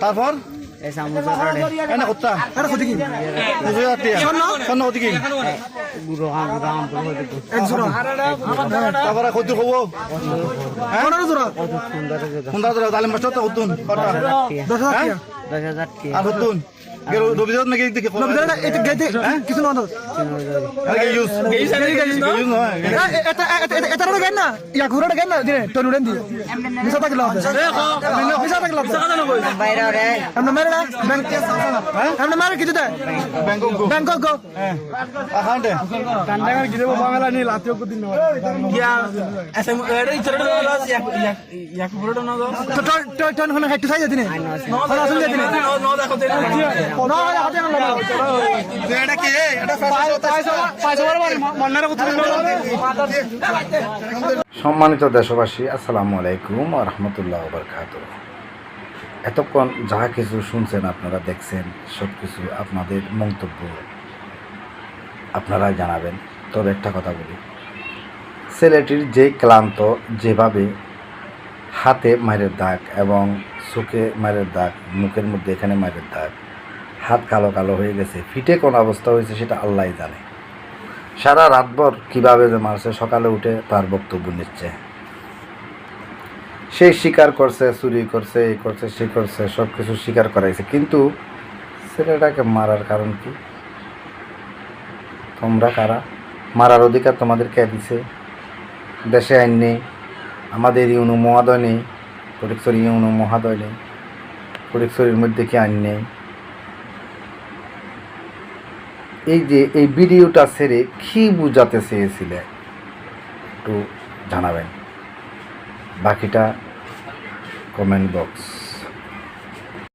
তারপর তারপরে কত হবো তালিম মাস্টার তো হতুন আর হতুন রবিদাস নাকি দেখে কিছু না সম্মানিত দেশবাসী, আসসালামু আলাইকুম ওয়া রাহমাতুল্লাহি ওয়া বারাকাতুহু। এতক্ষণ যা কিছু শুনছেন, আপনারা দেখছেন, সব কিছু আপনাদের মন্তব্য আপনারা জানাবেন। তবে একটা কথা বলি, ছেলেটির যে ক্লান্ত, যেভাবে হাতে মায়ের দাগ এবং চোখে মায়ের দাগ, মুখের মধ্যে এখানে মায়ের দাগ, হাত কালো কালো হয়ে গেছে, ফিটে কোন অবস্থা হয়েছে সেটা আল্লাহই জানে। সারা রাতভর কীভাবে যে মারছে, সকালে উঠে তার বক্তব্য নিচ্ছে। সে স্বীকার করছে, চুরি করছে, এই করছে, সে করছে, সব কিছু স্বীকার করাইছে। কিন্তু ছেলেটাকে মারার কারণ কি? তোমরা কারা? মারার অধিকার তোমাদের কে দিছে? দেশে আইন নেই, আমাদের ইউনো মহাদয় নেই, ফটিকছড়ি ইউনো মহাদয় নেই, ফটিকছড়ির মধ্যে কি আইন নেই? এই যে এই ভিডিওটা ছেড়ে কী বুঝাতে চেয়েছিলে একটু জানাবেন, বাকিটা কমেন্ট বক্স।